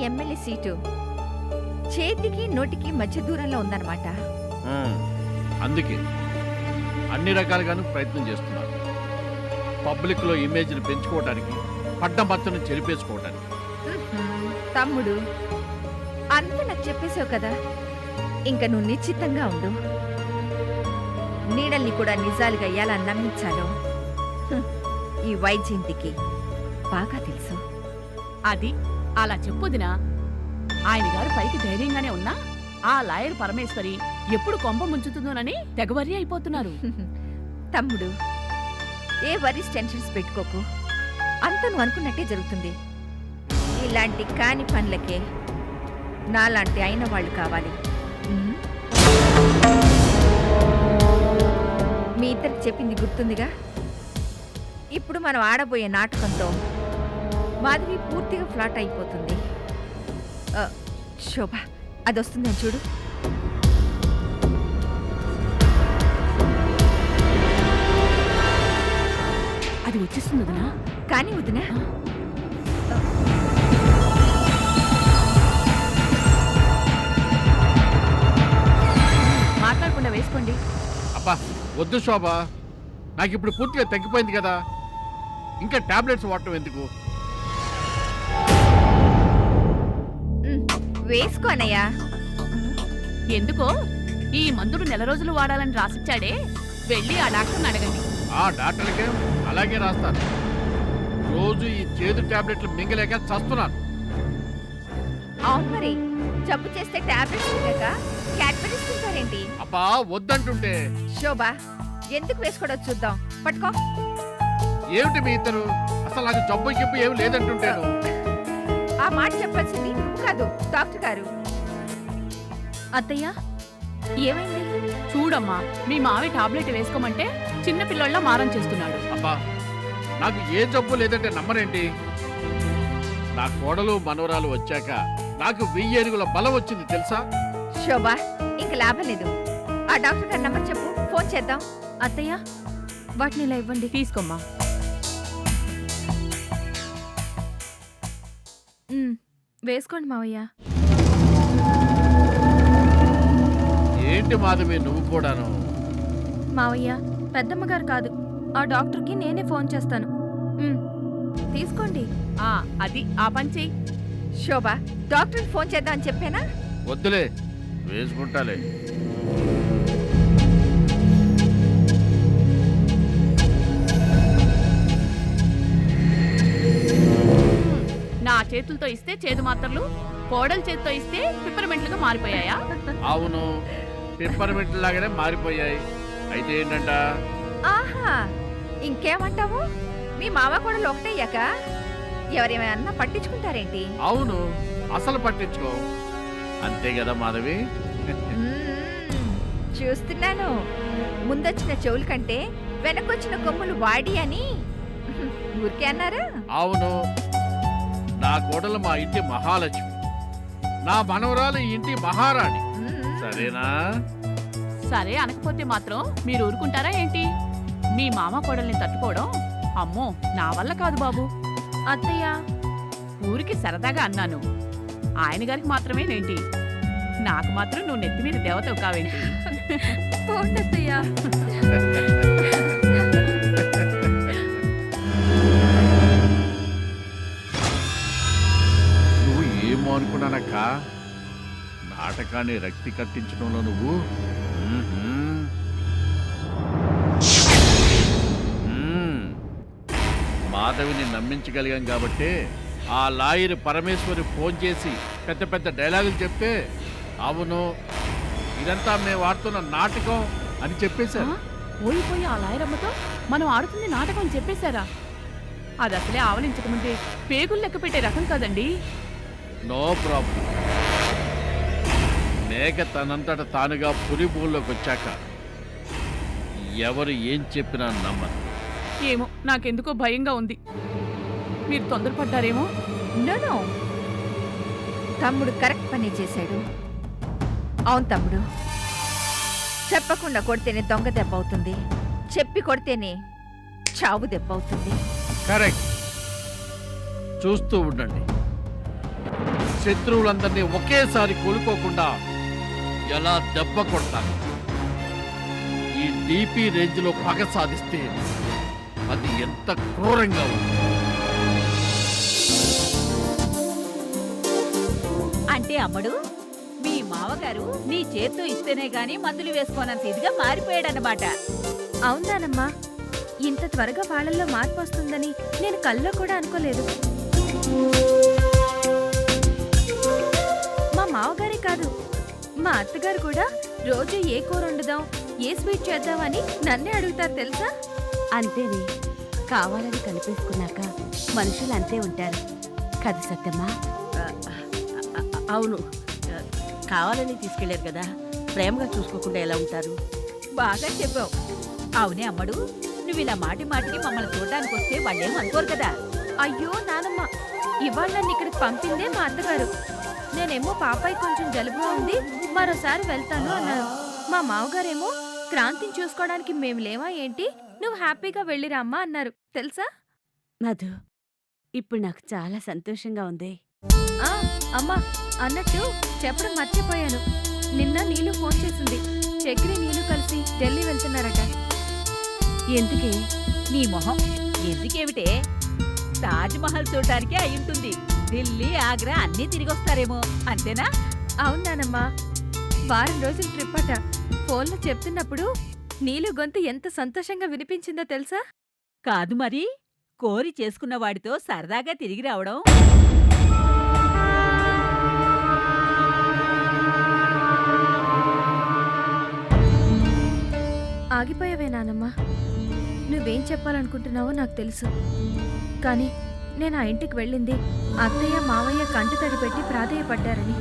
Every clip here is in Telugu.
ఎమ్మెల్యే సీటు చేతికి నోటికి మధ్య దూరంలో ఉందన్నమాట. అందుకే అన్ని రకాలుగాను ప్రయత్నం చేస్తున్నారు. పబ్లిక్లో ఇమేజ్ని పెంచుకోవడానికి, పడ్డ మచ్చను చెరిపేసుకోవడానికి. తమ్ముడు, అంతా నాకు చెప్పేశావు కదా, ఇంకా నువ్వు నిశ్చితంగా ఉండు. నీడల్ని కూడా నిజాలుగా ఎలా నమ్మించాలో ఈ వైజయంతికి బాగా తెలుసు. అది అలా చెప్పొదినా. ఆయన గారు పైకి ధైర్యంగానే ఉన్నా ఆ లాయర్ పరమేశ్వరి ఎప్పుడు కొంప ముంచుతుందోనని తెగవర్రి అయిపోతున్నారు. తమ్ముడు, ఏ వరీస్ టెన్షన్స్ పెట్టుకోకు. అంత నువ్వు అనుకున్నట్టే జరుగుతుంది. ఇలాంటి కాని పనులకే నాలాంటి అయిన వాళ్ళు కావాలి. మీ ఇద్దరికి చెప్పింది గుర్తుందిగా. ఇప్పుడు మనం ఆడబోయే నాటకంతో మాధవి పూర్తిగా ఫ్లాట్ అయిపోతుంది. శోభ, అది వస్తుందని చూడు. అది వచ్చేస్తుంది వదినా. కానీ వదినా, మాట్లాడకుండా వేసుకోండి. అబ్బా వద్దు శోభ, నాకు ఇప్పుడు పూర్తిగా తగ్గిపోయింది కదా, ఇంకా టాబ్లెట్స్ వాడటం ఎందుకు? వేసుకోనయ్యా. ఎందుకో ఈ మందులు నెల రోజులు వాడాలని రాసిచ్చాడే, వెళ్ళి ఆ డాక్టర్ని అడగండి. ఆ డాక్టర్లకే అలాగే రాస్తారు. రోజు ఈ చేదు టాబ్లెట్లు మింగలేక చస్తున్నాను. అవును మరి, జబ్బు చేస్తే టాబ్లెట్స్ క్యాడ్బరీస్ తింటారేంటి? అబ్బా వద్దంటుంటే. శోభ, ఎందుకు వేసుకోవడం చూద్దాం. పట్టుకో. ఏమిటి మీ ఇద్దరు, అసలు నాకు జబ్బు గిబ్బు ఏమి లేదంటుంటాను. ఆ మాట చెప్పాల్సింది నువ్వు కాదు, డాక్టర్ గారు. అత్తయ్య ఏమైంది? చూడమ్మా, మీ మావి టాబ్లెట్ వేసుకోమంటే చిన్న పిల్లల్లా మారం చేస్తున్నాడు. అబ్బా నాకు ఏ జబ్బు లేదంటే నమ్మరేంటి? నా కోడలు మనవరాలు వచ్చాక నాకు 1000 ఏనుగుల బలం వచ్చింది తెలుసా? శోభ, ఇంక లాభం లేదు. ఆ డాక్టర్ గారి నంబర్ చెప్పు, ఫోన్ చేద్దాం. అత్తయ్య వాటిని ఇలా ఇవ్వండి. తీసుకోమ్మా. వేసుకోండి మావయ్య. ఏంటి మాధవి నువ్వు కూడాను? మావయ్య, పెద్దమ్మగారు కాదు, ఆ డాక్టర్కి నేనే ఫోన్ చేస్తాను. తీసుకోండి. అది ఆ పని చెయ్యి. శోభ, డాక్టర్కి ఫోన్ చేద్దాం అని చెప్పానా? వద్దులే, వేసుకుంటాలే. నా చేతులతో ఇస్తే చేదు మాత్రలు, కోడల చేతితో ఇస్తే పిప్పర్మెంట్లుగా మారిపోయాయా? అవును, పిప్పర్మెంట్ లాగానే మారిపోయాయి. అయితే ఏంటంట? ఆహా, ఇంకేమంటావు? మీ మామ కూడా ఒకటయ్యాక ఎవరేమైనా పట్టించుకుంటారేంటి? అవును, అసలు పట్టించుకో. అంతే కదా మాధవి? చూస్తున్నాను. ముందొచ్చిన చెవుల కంటే వెనకొచ్చిన కొమ్ములు వాడి అని ఊరికే అన్నారా? అవును, నా కోడలు మా ఇంటి మహాలక్ష్మి, నా మనవరాలు ఈ ఇంటి మహారాణి. సరేనా? సరే అనకపోతే మాత్రం మీరు ఊరుకుంటారా ఏంటి? మీ మామ కోడల్ని తట్టుకోవడం అమ్మో నా వల్ల కాదు బాబు. అత్తయ్య, ఊరికి సరదాగా అన్నాను. ఆయన గారికి మాత్రమేనేంటి, నాకు మాత్రం నువ్వు నెత్తి మీద దేవతవు కావేంటి? పోండత్తయ్యా. నువ్వు ఏమో అనుకున్నానక్క, నాటకాన్ని రక్తి కట్టించడంలో నువ్వు మాధవిని నమ్మించగలిగాం కాబట్టి ఆ లాయర్ పరమేశ్వరి ఫోన్ చేసి పెద్ద పెద్ద డైలాగులు చెప్తే అవును ఇదంతా మేము ఆడుతున్న నాటకం అని చెప్పేశారు. ఓడిపోయి ఆ లాయరమ్మతో మనం ఆడుతుంది నాటకం అని చెప్పేశారా? అది అసలే ఆవలించకముందే పేగులు లెక్క పెట్టే రకం కదండి. No problem. మేక తనంతట తానుగా పులి భూల్లోకి వచ్చాక ఎవరు ఏం చెప్పినా నమ్మరు. ఏమో నాకెందుకో భయంగా ఉంది. మీరు తొందరపడ్డారేమో. నో, తమ్ముడు కరెక్ట్ పని చేశాడు. అవును తమ్ముడు, చెప్పకుండా కొడితేనే దొంగ దెబ్బ అవుతుంది, చెప్పి కొడితేనే చావు దెబ్బ అవుతుంది. కరెక్ట్. చూస్తూ ఉండండి, శత్రువులందరినీ ఒకేసారి కోలుకోకుండా ఎలా దెబ్బ కొడతాను. ఈ డీపీ రేంజ్లో పగ సాధిస్తే అది ఎంత క్రూరంగా ఉంది. అంటే అమ్మడు మీ మావగారు నీ చేత్తో ఇస్తేనే గాని మందులు వేసుకోనంత ఇదిగా మారిపోయాడన్నమాట. అవునానమ్మా, ఇంత త్వరగా వాళ్ళల్లో మార్పు వస్తుందని నేను కల్లో కూడా అనుకోలేదు. మా మావగారే కాదు, మా అత్తగారు కూడా రోజు ఏ కూర వండుదాం, ఏ స్వీట్ చేద్దామని నన్నే అడుగుతారు తెలుసా? అంతేనే, కావాలని కలిపేసుకున్నాక మనుషులు అంతే ఉంటారు కదా సత్యమ్మా? అవును, కావాలని తీసుకెళ్లారు కదా, ప్రేమగా చూసుకోకుండా ఎలా ఉంటారు? బాగా చెప్పావు. అవునే అమ్మడు, నువ్వు ఇలా మాటి మాటికి మమ్మల్ని చూడడానికి వస్తే వాళ్ళేం అనుకోరు కదా. అయ్యో నానమ్మ, ఇవాళ నన్ను ఇక్కడికి పంపిందే మా అత్తగారు. నేనేమో పాపాయి కొంచెం జలుబుగా ఉంది, మరోసారి వెళ్తాను అన్నాను. మా మావగారేమో క్రాంతిని చూసుకోవడానికి మేము లేవా ఏంటి, నువ్వు హ్యాపీగా వెళ్ళిరామ్మా అన్నారు తెలుసా? మధు, ఇప్పుడు నాకు చాలా సంతోషంగా ఉంది. ఆ అమ్మా, అన్నట్టు చెప్పడం మర్చిపోయాను. నిన్న నీళ్ళు ఫోన్ చేసింది. చక్రి నీళ్ళు కలిసి ఢిల్లీ వెళ్తున్నారట. ఎందుకే? నీ మొహం ఎందుకేమిటే? తాజ్ మహల్ చూడటానికే అయ్యుంటుంది. ఢిల్లీ, ఆగ్రా అన్నీ తిరిగొస్తారేమో, అంతేనా? అవునానమ్మా, వారం రోజుల ట్రిప్ అట. ఫోన్లో చెప్తున్నప్పుడు నీళ్ళు గొంతు ఎంత సంతోషంగా వినిపించిందో తెలుసా? కాదు మరి, కోరి చేసుకున్న వాడితో సరదాగా తిరిగి రావడం. ఆగిపోయావే నానమ్మా, నువ్వేం చెప్పాలనుకుంటున్నావో నాకు తెలుసు. కానీ నేను ఆ ఇంటికి వెళ్ళింది అత్తయ్య మావయ్య కంటి తడి పెట్టి ప్రాధేయపడ్డారని.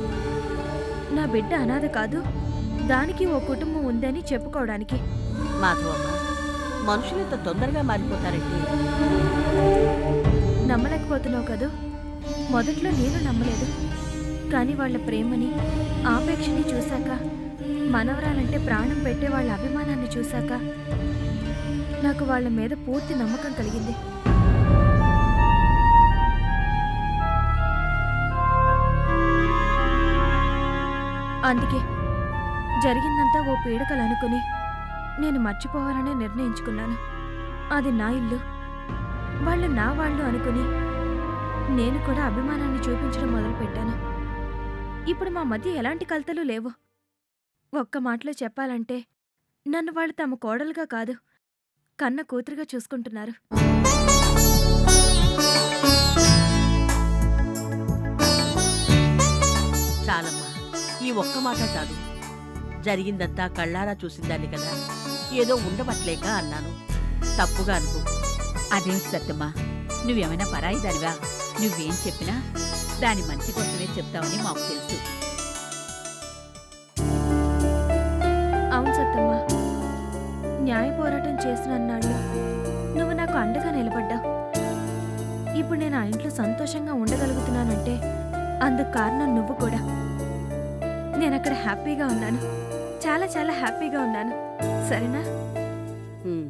నా బిడ్డ అనాథ కాదు, దానికి ఓ కుటుంబం ఉందని చెప్పుకోవడానికి. మాధవమ్మ, మనుషులతో తొందరగా మారిపోతారంటే నమ్మలేకపోతున్నావు కదూ? మొదట్లో నేను నమ్మలేదు, కానీ వాళ్ళ ప్రేమని, ఆపేక్షని చూశాక, మనవరాలంటే ప్రాణం పెట్టే వాళ్ళ అభిమానాన్ని చూశాక నాకు వాళ్ళ మీద పూర్తి నమ్మకం కలిగింది. అందుకే జరిగిందంతా ఓ పీడకలు అనుకుని నేను మర్చిపోవాలనే నిర్ణయించుకున్నాను. అది నా ఇల్లు, వాళ్ళు నా వాళ్ళు అనుకుని నేను కూడా అభిమానాన్ని చూపించడం మొదలుపెట్టాను. ఇప్పుడు మా మధ్య ఎలాంటి కలతలు లేవు. ఒక్క మాటలో చెప్పాలంటే నన్ను వాళ్ళు తమ కోడలుగా కాదు, కన్న కూతురుగా చూసుకుంటున్నారు. చాలమ్మా, ఈ ఒక్క మాట చాలు. జరిగిందంతా కళ్ళారా చూసిందాన్ని కదా, ఏదో ఉండబట్లేక అన్నాను. తప్పుగా అనుకో. అదేంటి సత్తమ్మా, నువ్వేమైనా పరాయి దానివా? నువ్వేం చెప్పినా దాని మంచి కోసమే చెప్తావని మాకు తెలుసు. అవును సత్తమ్మా, న్యాయ పోరాటం చేసినన్నాళ్ళు నువ్వు నాకు అండగా నిలబడ్డావు. ఇప్పుడు నేను ఆ ఇంట్లో సంతోషంగా ఉండగలుగుతున్నానంటే అందుకు కారణం నువ్వు కూడా. నేను అక్కడ హ్యాపీగా ఉన్నాను, చాలా చాలా హ్యాపీగా ఉన్నాను. సరేనా? ఉమ్.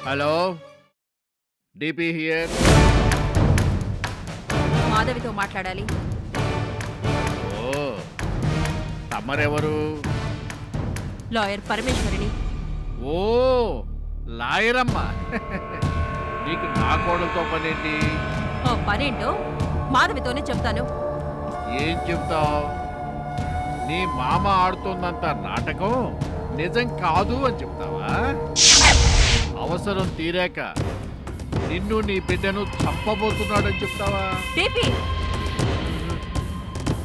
Hello, DP here. మాధవితో మాట్లాడాలి. ఓ, తమరెవరు? లాయర్ పరమేశ్వరిని. ఓ, లాయరమ్మా. నీకు నా కోడలతో పనేంటి? పనేంటో మాధవితోనే చెప్తాను. ఏం చెప్తావు? నీ మామ ఆడుతున్నంత నాటకం నిజం కాదు అని చెప్తావా? అవసరం తీరాక నిన్ను నీ బిడ్డను చంపబోతున్నాడని చెప్తావా? టీపీ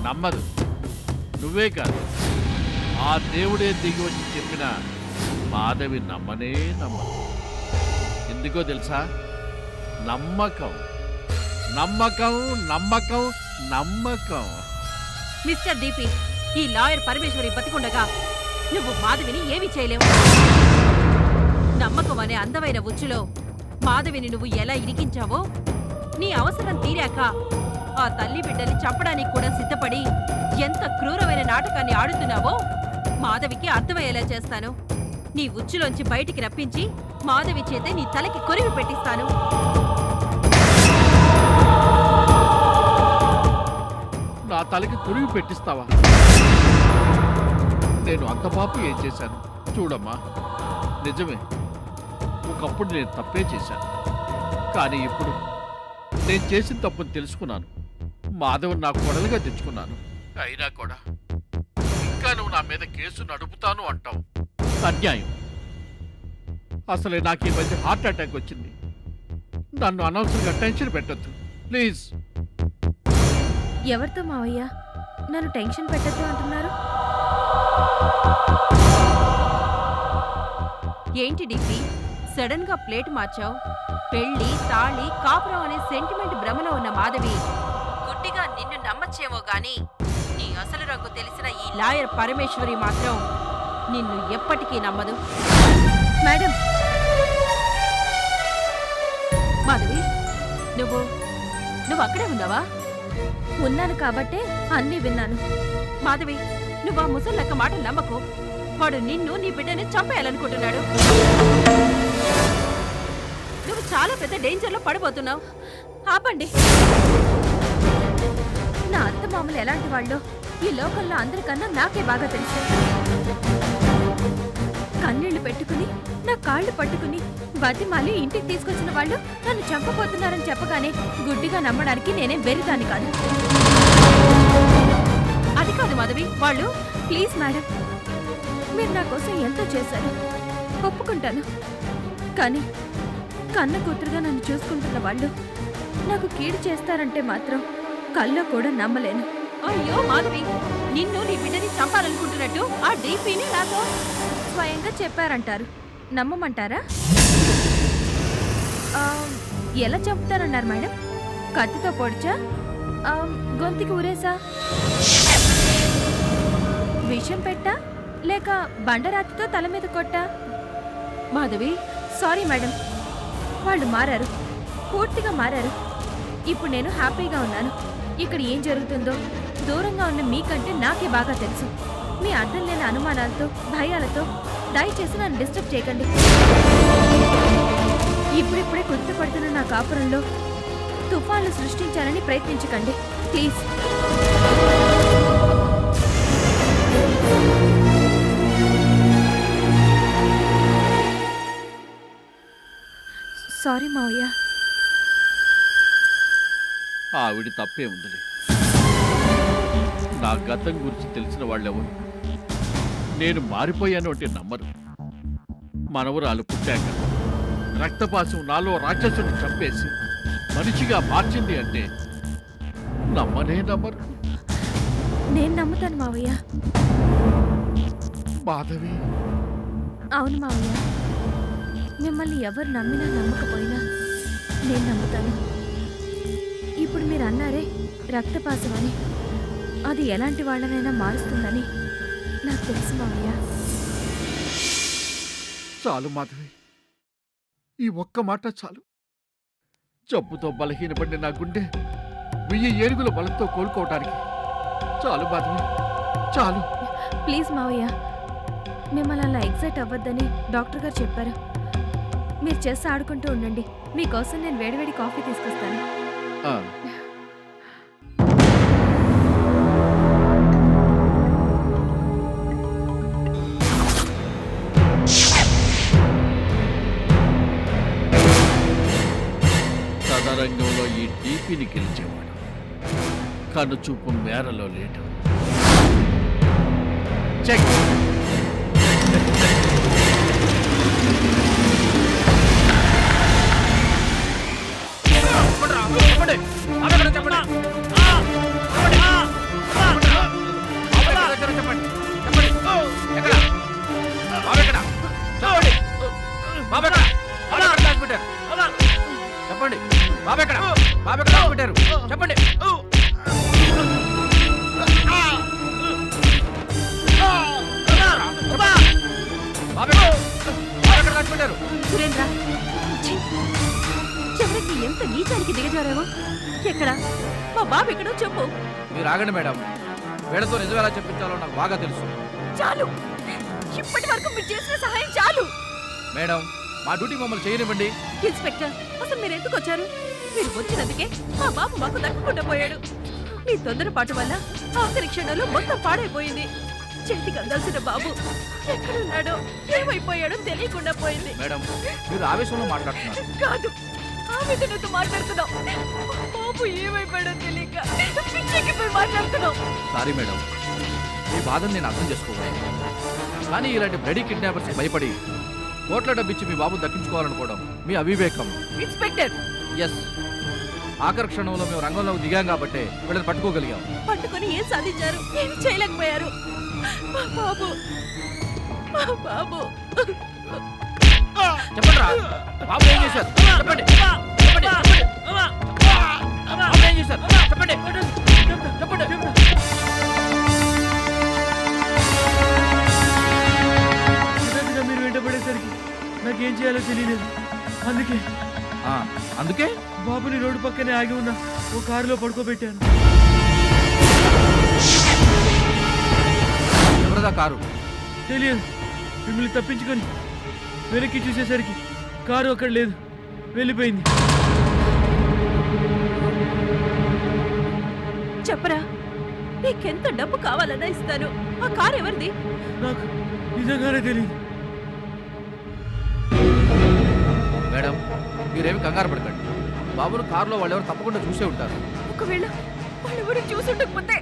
నమ్మదు. నువ్వే కాదు, ఆ దేవుడే దిగి వచ్చి చెప్పినా మాధవి నమ్మనే నమ్మదు. ఎందుకో తెలుసా? నమ్మకం నమ్మకం నమ్మకం నమ్మకం. మిస్టర్ డిపి, ఈ లాయర్ పరమేశ్వరి బతికుండగా నువ్వు మాధవిని ఏమీ చేయలేవు. నమ్మకం అనే అందమైన ఉచ్చులో మాధవిని నువ్వు ఎలా ఇరికించావో, నీ అవసరం తీరాక ఆ తల్లి బిడ్డని చంపడానికి కూడా సిద్ధపడి ఎంత క్రూరమైన నాటకాన్ని ఆడుతున్నావో మాధవికి అర్థమయ్యేలా చేస్తాను. నీ ఉచ్చులోంచి బయటికి రప్పించి మాధవి చేతే నీ తలకి కొరివి పెట్టిస్తాను. నా తలకి కురివి పెట్టిస్తావా? నేను అంత పాపు ఏం చేశాను చూడమ్మా. నిజమే, ఒకప్పుడు నేను తప్పే చేశాను. కానీ ఇప్పుడు నేను చేసిన తప్పుని తెలుసుకున్నాను. మాధవ్ నా కొడలుగా తెచ్చుకున్నాను. అయినా కూడా ఇంకా నువ్వు నా మీద కేసు నడుపుతాను అంటావు. అన్యాయం. అసలే నాకు ఈ మధ్య హార్ట్ అటాక్ వచ్చింది. నన్ను అనవసరంగా టెన్షన్ పెట్టద్దు ప్లీజ్. ఎవరితో మావయ్య నన్ను టెన్షన్ పెట్టద్దు అంటున్నారు? ఏంటి డిపి, సడన్ గా ప్లేట్ మార్చావు? పెళ్లి, తాళి, కాపురం అనే సెంటిమెంట్ భ్రమలో ఉన్న మాధవి గుడ్డిగా నిన్ను నమ్మచ్చేమో గాని నీ అసలు రంగు తెలిసిన ఈ లాయర్ పరమేశ్వరి మాత్రం నిన్ను ఎప్పటికీ నమ్మదు. మేడం, మాధవి, నువ్వు అక్కడే ఉన్నావా? ఉన్నాను కాబట్టే అన్నీ విన్నాను. మాధవి, నువ్వు ఆ ముసల్లక్క మాటలు నమ్మకు. వాడు నిన్ను, నీ బిడ్డని చంపేయాలనుకుంటున్నాడు. నువ్వు చాలా పెద్ద డేంజర్లో పడిపోతున్నావు. ఆపండి. నా అత్త మామూలు ఎలాంటి వాళ్ళు ఈ లోకంలో అందరికన్నా నాకే బాగా తెలుసు. కన్నీళ్లు పెట్టుకుని నా కాళ్ళు పట్టుకుని బతిమాలి ఇంటికి తీసుకొచ్చిన వాళ్ళు నన్ను చంపబోతున్నారని చెప్పగానే గుడ్డిగా నమ్మడానికి నేనేం వెరిదాన్ని కాదు. అది కాదు మాధవి, వాళ్ళు. ప్లీజ్ మేడం, మీరు నా కోసం ఎంతో చేశారు, ఒప్పుకుంటాను. కానీ కన్న కూతురుగా నన్ను చూసుకుంటున్న వాళ్ళు నాకు కీడు చేస్తారంటే మాత్రం కల్లో కూడా నమ్మలేను. అయ్యో మాధవి, నిన్ను, నీ బిడ్డని చంపాలనుకుంటున్నట్టు ఆ డీపీని నాతో స్వయంగా చెప్పారంటారు, నమ్మమంటారా? ఎలా చంపుతారన్నారు మేడం? కత్తితో పొడిచా, గొంతుకి ఊరేసా, విషం పెట్టా, లేక బండరాతితో తల మీద కొట్టా? మాధవి, సారీ మేడం, వాళ్ళు మారారు, పూర్తిగా మారారు. ఇప్పుడు నేను హ్యాపీగా ఉన్నాను. ఇక్కడ ఏం జరుగుతుందో దూరంగా ఉన్న మీకంటే నాకే బాగా తెలుసు. మీ అర్థం లేని అనుమానాలతో, భయాలతో దయచేసి నన్ను డిస్టర్బ్ చేయకండి. ఇప్పుడిప్పుడే కుదుటపడుతున్న నా కాపురంలో తుఫాన్లు సృష్టించాలని ప్రయత్నించకండి ప్లీజ్. సారీ మావయ్య. ఆవిడ తప్పే ఉందిలే. నా గతం గురించి తెలిసిన వాళ్ళెవరు నేను మారిపోయాను అంటే నమ్మరు. మనవరాలు పుట్టాక రక్తపాసం నాలో రాక్షసుని చంపేసి మనిషిగా మార్చింది అంటే నమ్మనే నమ్మరు. నేను నమ్ముతాను మావయ్య. మాధవి, అవును మావయ్య, మిమ్మల్ని ఎవరు నమ్మినా నమ్మకపోయినా నేను నమ్ముతాను. ఇప్పుడు మీరు అన్నారే రక్తపాసం అని, అది ఎలాంటి వాళ్ళనైనా మారుస్తుందని నాకు తెలుసు మావయ్య. చాలు మాధవి, ఈ ఒక్క మాట చాలు. జబ్బుతో బలహీనపడిన నా గుండె 1000 ఏనుగుల బలంతో కోలుకోవటానికి చాలు మాధవి, చాలు. ప్లీజ్ మావయ్య, మిమ్మల్ని అలా ఎగ్జైట్ అవ్వద్దని డాక్టర్ గారు చెప్పారు. మీరు చెస్ ఆడుకుంటూ ఉండండి, మీకోసం నేను వేడివేడి కాఫీ తీసుకొస్తాను. ఆ, సదరంగంలో ఈ డీపీని గెలిచేవాడు కనుచూపు మేరలో లేటు. చెక్. సురేంద్ర, ఛీ! చివరికి ఎంత నీచానికి దిగజారావు? ఎక్కడ మా బాబు ఎక్కడో చెప్పు. మీరు ఆగండి మేడం. వీళ్ళతో నిజం ఎలా చెప్పించాలో నాకు బాగా తెలుసు. చాలు, ఇప్పటి వరకు మీరు చేసిన సహాయం చాలు. మేడం, మా డ్యూటీ మమ్మల్ని చేయనివ్వండి. ఇన్స్పెక్టర్, అసలు మీరు ఎందుకు వచ్చారు? మీరు వచ్చినందుకే మా బాబు మాకు దక్కకుండా పోయాడు. మీ తొందరపాటు వల్ల ఆఖరి క్షణంలో మొత్తం పాడైపోయింది. చేతికి అందాల్సిన బాబు ఎక్కడున్నాడో ఏమైపోయాడో తెలియకుండా పోయింది. మేడం, మీరు ఆవేశంలో మాట్లాడుతున్నారు. కాదు, ఆవేదనతో మాట్లాడుతున్నాం. బాబు ఏమైపోయాడో తెలియక పిచ్చెక్కిపోయి మాట్లాడుతున్నాం. సారీ మేడం, మీ బాధను నేను అర్థం చేసుకోగలను. కానీ ఇలాంటి బ్లడీ కిడ్నాపర్స్ భయపడి కోట్ల డబ్బిచ్చి మీ బాబు దక్కించుకోవాలనుకోవడం మీ అవివేకం. ఇన్స్పెక్టర్, ఎస్, ఆఖరి క్షణంలో మేము రంగంలోకి దిగాం కాబట్టి వీళ్ళని పట్టుకోగలిగాం. పట్టుకొని ఏం సాధించారు? ఏమి చేయలేకపోయారు. మా బాబు, మా బాబు. చెప్పండి రా, బాబు ఏం చేశారు? చెప్పండి, చెప్పండి, చెప్పండి. బాబు ఏం చేశారు? చెప్పండి, చెప్పండి. మీరు వెంటబడేసరికి నాకేం చేయాలో తెలియలేదు. అందుకే బాబుని రోడ్డు పక్కనే ఆగి ఉన్న ఓ కారులో పడుకోబెట్టాను. ఎవరిదా కారు? తెలియదు. మిమ్మల్ని తప్పించుకొని వెనక్కి చూసేసరికి కారు అక్కడ లేదు, వెళ్ళిపోయింది. చెప్పరా, నీకెంత డబ్బు కావాలన్నా ఇస్తాను. ఆ కారు ఎవరిది? నాకు నిజంగానే తెలియదు. మేడం, మీరేమి కంగారు పడకండి. బాబును కారులో వాళ్ళు ఎవరు తప్పకుండా చూసే ఉంటారు. ఒకవేళ వాళ్ళెవరు చూసుండకపోతే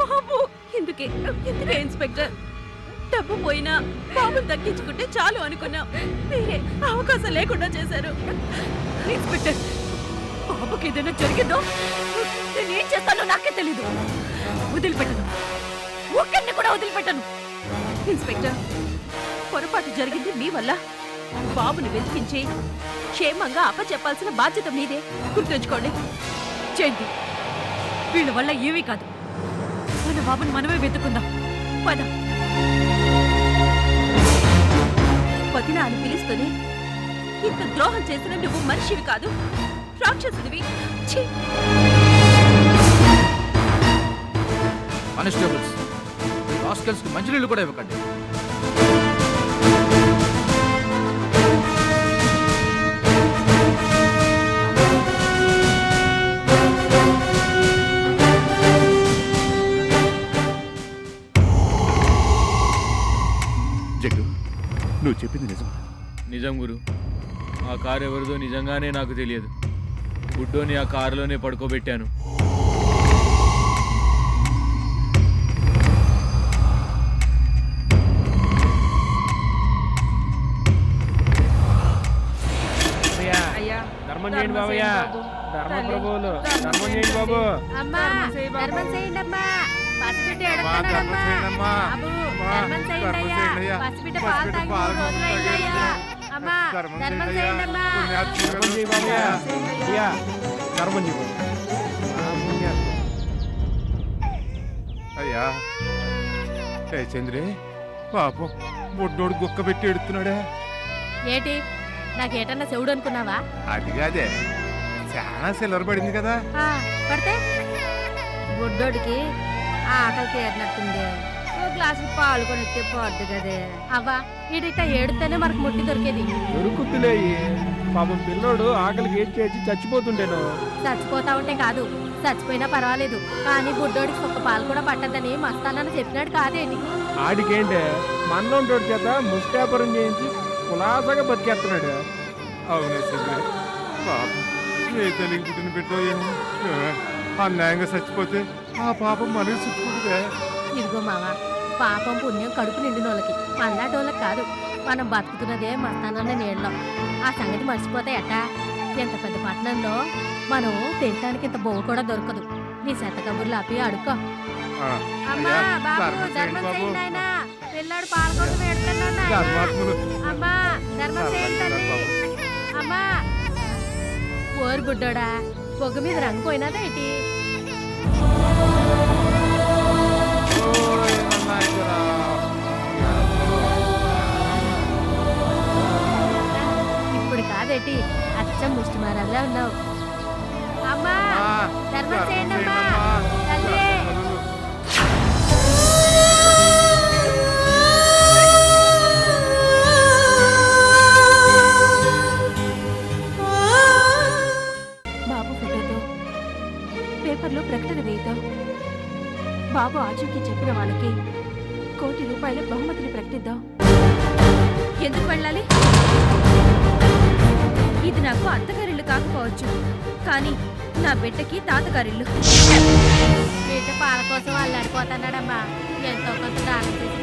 బాబు ఎందుకే ఇన్స్పెక్టర్? డబ్బు పోయినా బాబుని దక్కించుకుంటే చాలు అనుకున్నా. మీరే అవకాశం లేకుండా చేశారు. ఇన్స్పెక్టర్, బాబుకి ఏదైనా జరిగిందో నేనేం చేస్తానో నాకే తెలీదు. వదిలిపెట్టను, ఒక్కడిని కూడా వదిలిపెట్టను. ఇన్స్పెక్టర్, పొరపాటు జరిగింది మీ వల్ల. బాబుని వెతికించి క్షేమంగా అప్పచెప్పాల్సిన బాధ్యత మీదే. గుర్తుంచుకోండి. చేయండి. వీళ్ళ వల్ల ఏమీ కాదు. మన బాబుని మనమే వెతుకుందాం. పద. వదిన అని పిలుస్తూనే ఇంత ద్రోహం చేసిన నువ్వు మనిషివి కాదు, రాక్షసుడివి. ఛీ! కానిస్టేబుల్స్, రాస్కెల్స్ కి మంచినీళ్ళు కూడా ఇవ్వకండి. జగ్గు, నువ్వు చెప్పింది నిజం. నిజం గురు. ఆ కారు ఎవరిదో నిజంగానే నాకు తెలియదు. గుడ్డోని ఆ కారులోనే పడుకోబెట్టాను. ధర్మం చేయండి బాబయ్య. ధర్మ ప్రభువులు ధర్మం చేయండి బాబు. అమ్మా, ధర్మం చేయండి అమ్మా. పసిబిడ్డ ఎడతాడమ్మా. బాబు, ధర్మం చేయండి అయ్యా. పసిబిడ్డ పాలు తాగి 3 రోజులైందయ్యా. అమ్మా, ధర్మం చేయండి అమ్మా. ధర్మం చేయి బాబయ్య. అయ్యా, ధర్మం చేయి బాబు. అయ్యా, ఏ చంద్రే, పాపం బొడ్డోడు గుక్క పెట్టి ఎడుతున్నాడే. ఏటి, నాకేటన్నా చెవుడు అనుకున్నావా? అది కాదే, చాలా సిల్లర్ పడింది కదా. పడితే బుడ్డోడికి ఆకలి తీరినట్టుంది. ఓ గ్లాసు పాలు కొనిస్తే పోద్దు కదే. అవ్వా, ఈడిట ఏడితేనే మనకు ముట్టి దొరికేది. దొరుకుతులే. పాపం పిల్లోడు ఆకలికి ఏడ్ చేసి చచ్చిపోతుండేను. చచ్చిపోతా ఉంటే కాదు, చచ్చిపోయినా పర్వాలేదు, కానీ బుడ్డోడికి ఒక్క పాలు కూడా పట్టద్దని మస్తానని చెప్పినాడు కాదేంటి? ఆడికేంటే మన్నోంటోడి చేత ముష్టాపురం చేయించి కులాసగా బతికేస్తున్నాడు. అవునే చంద్రే, పాపం ఏ తల్లికి పుట్టిన పెట్టో ఏమో అన్యాయంగా చచ్చిపోతే ఆ పాపం మనకి చుట్టుకుంటుందే. ఇదిగో మావా, పాపం పుణ్యం కడుపు నిండినోళ్ళకి, మన్నాటోళ్ళకి కాదు. మనం బతుకుతున్నదే మస్తానన్న నీళ్ళలో. ఆ సంగతి మర్చిపోతే ఎట్టా? ఎంత పెద్ద పట్టణంలో మనం తినడానికి ఇంత బొవ్వు కూడా దొరకదు. నీ చెత్త కబుర్లు ఆపి అడుక్కో. అమ్మా, బాబు, ధర్మం చేయండి నాయనా. పిల్లాడు పాల కోసం ఏడుతున్నాడు నాయనా. ధర్మాత్ములు. అమ్మా, ధర్మం చేయండి తల్లి. అమ్మా, ఓరు బుడ్డోడా, పొగ మీద రంగు పోయినదా ఏంటి? మాత్రం ముష్టి మారాలా ఉన్నావు. అమ్మా ధర్మం చేయండి అమ్మా. తల్లి. బాబు ఫోటోతో పేపర్లో ప్రకటన వేద్దాం. బాబు ఆచూకీ చెప్పిన వాళ్ళకి ₹1,00,00,000 బహుమతిని ప్రకటిద్దాం. ఎందుకు వెళ్ళాలి? ఇది నాకు అత్తగారిల్లు కాకపోవచ్చు, కానీ నా బిడ్డకి తాతగారిల్లు. బిడ్డ పాల కోసం అల్లాడిపోతున్నాడమ్మా. ఎంతో కొంత దానం చేసి